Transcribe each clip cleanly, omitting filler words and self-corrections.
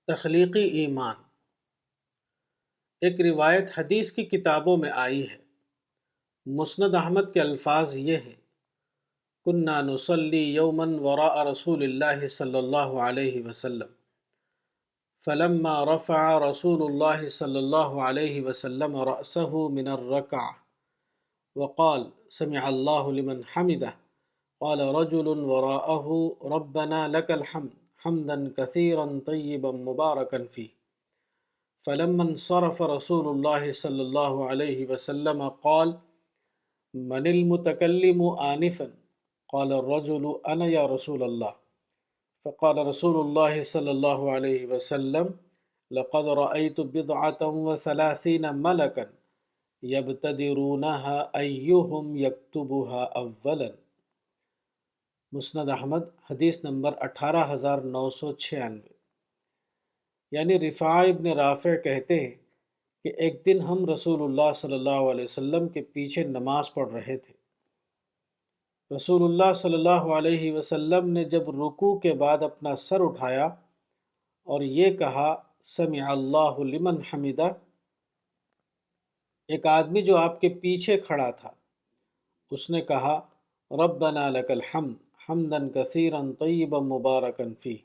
تخلیقی ایمان ایک روایت حدیث کی کتابوں میں آئی ہے۔ مسند احمد کے الفاظ یہ ہیں: کنا نصلی یوما وراء رسول اللہ صلی اللہ علیہ وسلم فلما رفع رسول اللہ صلی اللہ علیہ وسلم رأسه من الركعة وقال سمع الله لمن حمده قال رجل وراءه ربنا لك الحمد حمدا كثيرا طيبا مباركا فيه فلما انصرف رسول الله صلى الله عليه وسلم قال من المتكلم آنفا قال الرجل أنا يا رسول الله فقال رسول الله صلى الله عليه وسلم لقد رأيت بضعة وثلاثين ملكا يبتدرونها أيهم يكتبها أولا۔ مسند احمد حدیث نمبر 18996۔ یعنی رفاع ابن رافع کہتے ہیں کہ ایک دن ہم رسول اللہ صلی اللہ علیہ وسلم کے پیچھے نماز پڑھ رہے تھے۔ رسول اللہ صلی اللہ علیہ وسلم نے جب رکوع کے بعد اپنا سر اٹھایا اور یہ کہا سمع اللہ لمن حمدہ، ایک آدمی جو آپ کے پیچھے کھڑا تھا اس نے کہا ربنا لک الحمد حمدا کثیرا طیبا مبارکا فیہ۔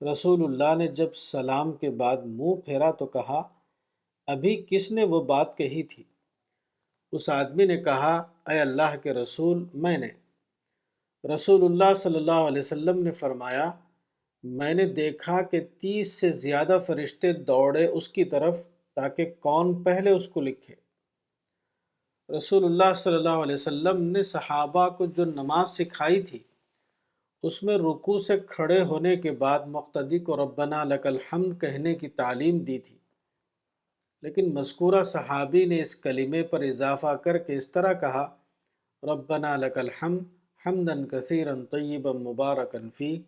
رسول اللہ نے جب سلام کے بعد منہ پھیرا تو کہا ابھی کس نے وہ بات کہی تھی؟ اس آدمی نے کہا اے اللہ کے رسول میں نے۔ رسول اللہ صلی اللہ علیہ وسلم نے فرمایا میں نے دیکھا کہ 30 سے زیادہ فرشتے دوڑے اس کی طرف تاکہ کون پہلے اس کو لکھے۔ رسول اللہ صلی اللہ علیہ وسلم نے صحابہ کو جو نماز سکھائی تھی اس میں رکوع سے کھڑے ہونے کے بعد مقتدی کو ربنا لک الحمد کہنے کی تعلیم دی تھی، لیکن مذکورہ صحابی نے اس کلمے پر اضافہ کر کے اس طرح کہا ربنا لک الحمد حمدا کثیرا طیبا مبارکا فیہ۔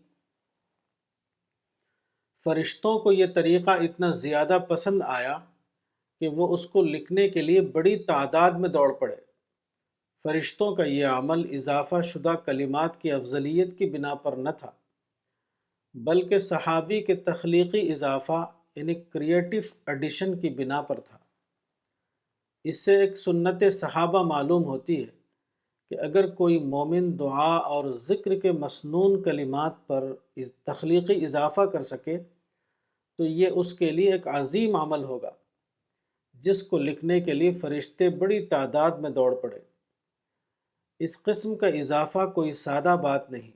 فرشتوں کو یہ طریقہ اتنا زیادہ پسند آیا کہ وہ اس کو لکھنے کے لیے بڑی تعداد میں دوڑ پڑے۔ فرشتوں کا یہ عمل اضافہ شدہ کلمات کی افضلیت کی بنا پر نہ تھا، بلکہ صحابی کے تخلیقی اضافہ یعنی کریٹو ایڈیشن کی بنا پر تھا۔ اس سے ایک سنت صحابہ معلوم ہوتی ہے کہ اگر کوئی مومن دعا اور ذکر کے مسنون کلمات پر تخلیقی اضافہ کر سکے تو یہ اس کے لیے ایک عظیم عمل ہوگا جس کو لکھنے کے لیے فرشتے بڑی تعداد میں دوڑ پڑے۔ اس قسم کا اضافہ کوئی سادہ بات نہیں،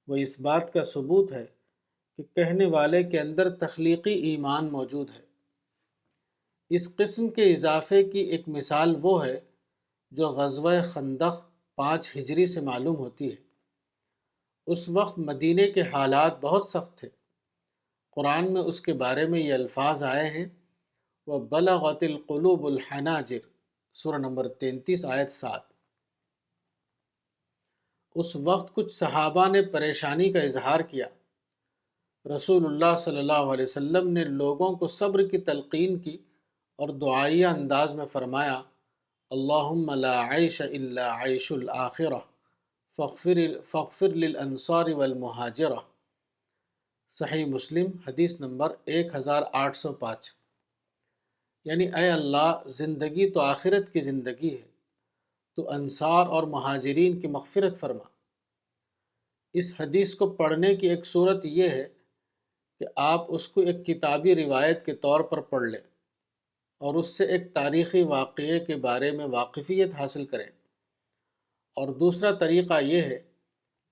وہ اس بات کا ثبوت ہے کہ کہنے والے کے اندر تخلیقی ایمان موجود ہے۔ اس قسم کے اضافے کی ایک مثال وہ ہے جو غزوہ خندق 5 ہجری سے معلوم ہوتی ہے۔ اس وقت مدینے کے حالات بہت سخت تھے۔ قرآن میں اس کے بارے میں یہ الفاظ آئے ہیں وَبَلَغَتِ الْقُلُوبُ الْحَنَاجِرَ، سورہ نمبر 33 آیت 7۔ اس وقت کچھ صحابہ نے پریشانی کا اظہار کیا۔ رسول اللہ صلی اللہ علیہ وسلم نے لوگوں کو صبر کی تلقین کی اور دعائیہ انداز میں فرمایا اللہم لا عیش الا عیش الآخرہ فاغفر للانصار والمہاجرہ۔ صحیح مسلم حدیث نمبر 1805۔ یعنی اے اللہ زندگی تو آخرت کی زندگی ہے، تو انصار اور مہاجرین کی مغفرت فرما۔ اس حدیث کو پڑھنے کی ایک صورت یہ ہے کہ آپ اس کو ایک کتابی روایت کے طور پر پڑھ لیں اور اس سے ایک تاریخی واقعے کے بارے میں واقفیت حاصل کریں، اور دوسرا طریقہ یہ ہے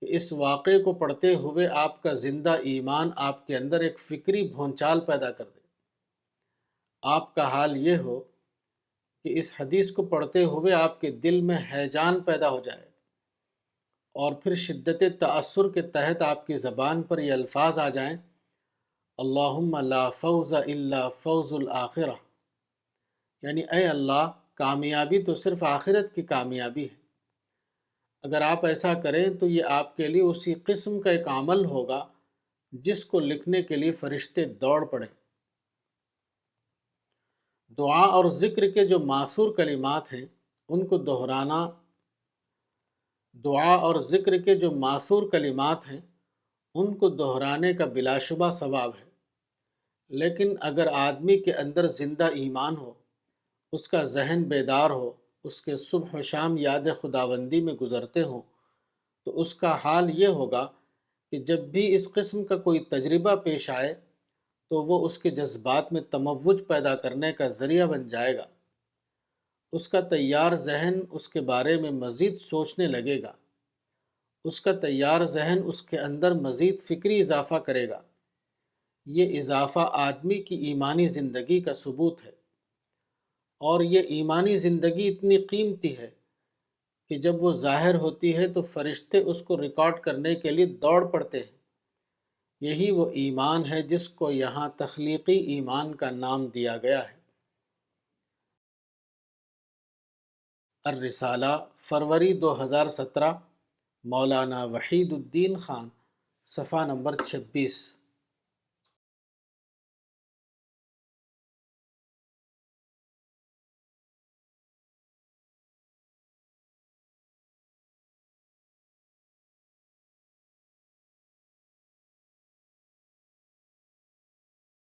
کہ اس واقعے کو پڑھتے ہوئے آپ کا زندہ ایمان آپ کے اندر ایک فکری بھونچال پیدا کر دے۔ آپ کا حال یہ ہو کہ اس حدیث کو پڑھتے ہوئے آپ کے دل میں ہیجان پیدا ہو جائے اور پھر شدت تأثر کے تحت آپ کی زبان پر یہ الفاظ آ جائیں اللہم لا فوز الا فوز الآخرہ، یعنی اے اللہ کامیابی تو صرف آخرت کی کامیابی ہے۔ اگر آپ ایسا کریں تو یہ آپ کے لیے اسی قسم کا ایک عمل ہوگا جس کو لکھنے کے لیے فرشتے دوڑ پڑیں۔ دعا اور ذکر کے جو ماثور کلمات ہیں ان کو دہرانا دعا اور ذکر کے جو ماثور کلمات ہیں ان کو دہرانے کا بلا شبہ ثواب ہے۔ لیکن اگر آدمی کے اندر زندہ ایمان ہو، اس کا ذہن بیدار ہو، اس کے صبح و شام یاد خداوندی میں گزرتے ہوں، تو اس کا حال یہ ہوگا کہ جب بھی اس قسم کا کوئی تجربہ پیش آئے تو وہ اس کے جذبات میں تموج پیدا کرنے کا ذریعہ بن جائے گا۔ اس کا تیار ذہن اس کے بارے میں مزید سوچنے لگے گا۔ اس کا تیار ذہن اس کے اندر مزید فکری اضافہ کرے گا۔ یہ اضافہ آدمی کی ایمانی زندگی کا ثبوت ہے، اور یہ ایمانی زندگی اتنی قیمتی ہے کہ جب وہ ظاہر ہوتی ہے تو فرشتے اس کو ریکارڈ کرنے کے لیے دوڑ پڑتے ہیں۔ یہی وہ ایمان ہے جس کو یہاں تخلیقی ایمان کا نام دیا گیا ہے۔ الرسالہ، فروری 2017، مولانا وحید الدین خان، صفحہ نمبر 26۔